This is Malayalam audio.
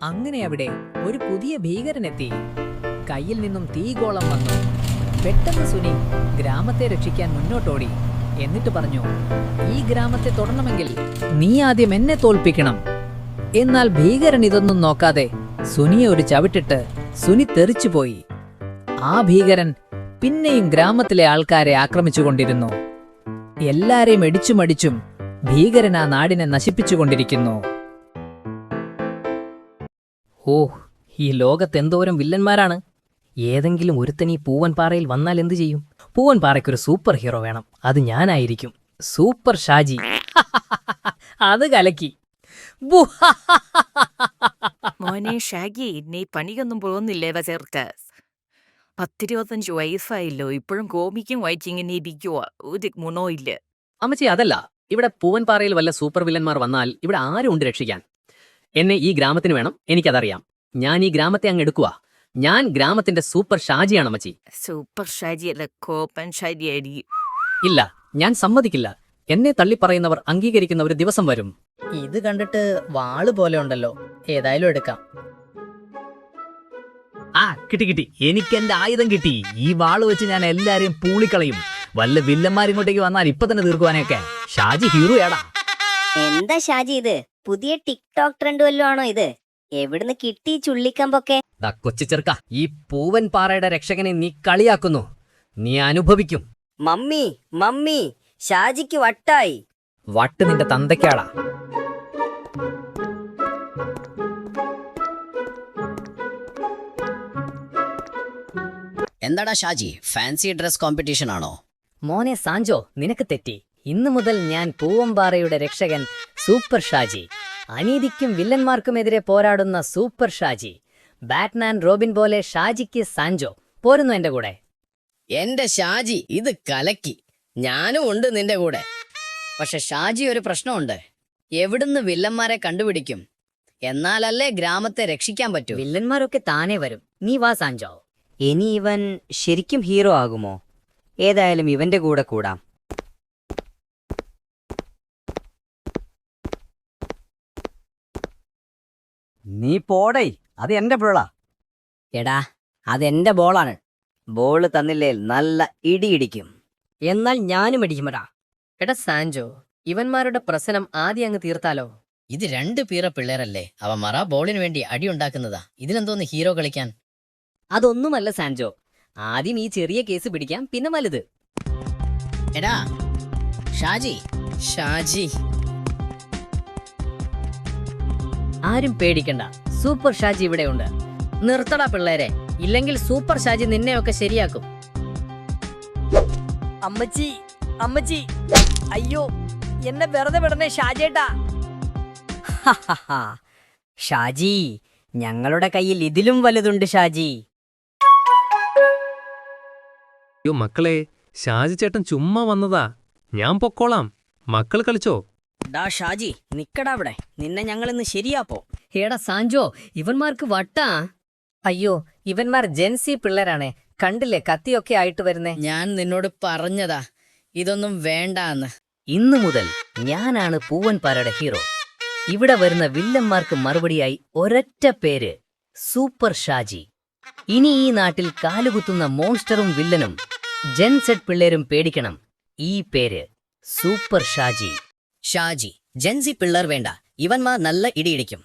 അങ്ങനെ അവിടെ ഒരു പുതിയ ഭീകരനെത്തി. കയ്യിൽ നിന്നും തീഗോളം വന്നു. പെട്ടെന്ന് സുനി ഗ്രാമത്തെ രക്ഷിക്കാൻ മുന്നോട്ടോടി. എന്നിട്ട് പറഞ്ഞു, ഈ ഗ്രാമത്തെ തൊടണമെങ്കിൽ നീ ആദ്യം എന്നെ തോൽപ്പിക്കണം. എന്നാൽ ഭീകരൻ ഇതൊന്നും നോക്കാതെ സുനിയെ ഒരു ചവിട്ടിട്ട് സുനി തെറിച്ചുപോയി. ആ ഭീകരൻ പിന്നെയും ഗ്രാമത്തിലെ ആൾക്കാരെ ആക്രമിച്ചുകൊണ്ടിരുന്നു. എല്ലാരെയും ഇടിച്ചുമടിച്ചും ഭീകരൻ ആ നാടിനെ നശിപ്പിച്ചുകൊണ്ടിരിക്കുന്നു. ഓ, ഈ ലോകത്തെന്തോരം വില്ലന്മാരാണ്. ഏതെങ്കിലും ഒരുത്തൻ ഈ പൂവൻപാറയിൽ വന്നാൽ എന്തു ചെയ്യും? പൂവൻപാറയ്ക്കൊരു സൂപ്പർ ഹീറോ വേണം. അത് ഞാനായിരിക്കും. സൂപ്പർ ഷാജി. അത് കലക്കി. മോനെ ഷാഗി, നീ പണിയൊന്നും പോകുന്നില്ലേ ചേർത്ത്? 10-25 വയസ്സായല്ലോ, ഇപ്പോഴും കോമിക്കും വായിച്ചിങ്ങനെ ഇരിക്കുവോ? ഒരു ഗുണവും ഇല്ല. അമ്മച്ചി, അതല്ല. ഇവിടെ പൂവൻപാറയിൽ വല്ല സൂപ്പർ വില്ലന്മാർ വന്നാൽ ഇവിടെ ആരും ഉണ്ട് രക്ഷിക്കാൻ? എന്നെ ഈ ഗ്രാമത്തിന് വേണം, എനിക്കതറിയാം. ഞാൻ ഈ ഗ്രാമത്തെ അങ്ങ് എടുക്കുക. ഞാൻ ഗ്രാമത്തിന്റെ സൂപ്പർ ഷാജിയാണ് അമ്മച്ചി. സൂപ്പർ ഷാജി അല്ല, കോപ്പൻ ഷാജി ആയിരിക്കും. ഇല്ല, ഞാൻ സമ്മതിക്കില്ല. എന്നെ തള്ളിപ്പറയുന്നവർ അംഗീകരിക്കുന്ന ഒരു ദിവസം വരും. ഇത് കണ്ടിട്ട് വാള് പോലെ ഉണ്ടല്ലോ. ഏതായാലും എടുക്കാം. ആ, കിട്ടി. എനിക്ക് എന്റെ ആയുധം കിട്ടി. ഈ വാള് വെച്ച് ഞാൻ എല്ലാരെയും പൂളിക്കളയും. വല്ല വില്ലന്മാരിങ്ങോട്ടേക്ക് വന്നാൽ ഇപ്പൊ തന്നെ തീർക്കുവാനൊക്കെ. ഷാജി ഹീറോ ഏടാ. എന്താ ഷാജി ഇത്? പുതിയ ടിക്ടോക്ക് ട്രെൻഡ് വല്ലതും ആണോ ഇത്? എവിടുന്ന് കിട്ടി ചുള്ളിക്കമ്പൊക്കെ? കൊച്ചു ചെറുക്ക, ഈ പൂവൻപാറയുടെ രക്ഷകനെ നീ കളിയാക്കുന്നു. നീ അനുഭവിക്കും. മമ്മി ഷാജിക്ക് വട്ടായി. വട്ട് നിന്റെ തന്തയ്ക്കാടാ. എന്താടാ ഷാജി, ഫാൻസി ഡ്രസ് കോമ്പറ്റീഷൻ ആണോ? മോനെ സാഞ്ചോ, നിനക്ക് തെറ്റി. ഇന്നു മുതൽ ഞാൻ പൂവൻപാറയുടെ രക്ഷകൻ സൂപ്പർ ഷാജി. അനീതിക്കും വില്ലന്മാർക്കുമെതിരെ പോരാടുന്ന സൂപ്പർ ഷാജി. ബാറ്റ്മാൻ റോബിൻ പോലെ ഷാജിക്ക് സാഞ്ചോ. പോരുന്നു എന്റെ കൂടെ? എന്റെ ഷാജി, ഇത് കലക്കി. ഞാനും ഉണ്ട് നിന്റെ കൂടെ. പക്ഷെ ഷാജി, ഒരു പ്രശ്നമുണ്ട്. എവിടുന്ന് വില്ലന്മാരെ കണ്ടുപിടിക്കും? എന്നാലല്ലേ ഗ്രാമത്തെ രക്ഷിക്കാൻ പറ്റൂ. വില്ലന്മാരൊക്കെ താനേ വരും. നീ വാ സാഞ്ചോ. ഇനി ഇവൻ ശരിക്കും ഹീറോ ആകുമോ? ഏതായാലും ഇവന്റെ കൂടെ കൂടാം. നീ പോടേ, അത് എന്റെ പിള്ള. എടാ, അതെന്റെ ബോളാണ്. ബോള് തന്നില്ലേ നല്ല ഇടിയിടിക്കും. എന്നാൽ ഞാനും അടിക്കുമടാ. എടാ സാഞ്ചോ, ഇവന്മാരുടെ പ്രശ്നം ആദ്യം അങ്ങ് തീർത്താലോ? ഇത് 2 പീറ പിള്ളേരല്ലേ? അവ മറ ബോളിന് വേണ്ടി അടിയുണ്ടാക്കുന്നതാ. ഇതിനെന്തോന്ന് ഹീറോ കളിക്കാൻ? അതൊന്നുമല്ല സാഞ്ചോ. ആദ്യം ഈ ചെറിയ കേസ് പിടിക്കാം, പിന്നെ വലുത്. എടാ ഷാജി. ആരും പേടിക്കണ്ട, സൂപ്പർ ഷാജി ഇവിടെയുണ്ട്. നിർത്തടാ പിള്ളേരെ, ഇല്ലെങ്കിൽ സൂപ്പർ ഷാജി നിന്നെയൊക്കെ ശരിയാക്കും. അമ്മച്ചി, അയ്യോ, എന്നെ വെറുതെ വിടണേ ഷാജേട്ടാ. ഷാജി, ഞങ്ങളുടെ കയ്യിൽ ഇതിലും വലുതുണ്ട് ഷാജി. അയ്യോ മക്കളെ, ഷാജി ചേട്ടൻ ചുമ്മാ വന്നതാ. ഞാൻ പൊക്കോളാം, മക്കൾ കളിച്ചോ. ഡാ ഷാജി, നിക്കടാ അവിടെ. നിന്നെ ഞങ്ങളിന്ന് ശരിയാപ്പോ. എടാ സാഞ്ചോ, ഇവന്മാർക്ക് വട്ടാ. അയ്യോ, ഇവന്മാർ ജെൻസി പിള്ളേരാണേ. കണ്ടില്ലേ കത്തിയൊക്കെ ആയിട്ട് വരുന്നേ. ഞാൻ നിന്നോട് പറഞ്ഞതാ ഇതൊന്നും വേണ്ടാന്ന്. ഇന്നു മുതൽ ഞാനാണ് പൂവൻപാറയുടെ ഹീറോ. ഇവിടെ വരുന്ന വില്ലന്മാർക്ക് മറുപടിയായി ഒരൊറ്റ പേര്, സൂപ്പർ ഷാജി. ഇനി ഈ നാട്ടിൽ കാലുകുത്തുന്ന മോൺസ്റ്ററും വില്ലനും ജെൻസെറ്റ് പിള്ളേരും പേടിക്കണം. ഈ പേര് സൂപ്പർ ഷാജി. ഷാജി, ജെൻസി പിള്ളേർ വേണ്ട. ഇവന്മാർ നല്ല ഇടിയിടിക്കും.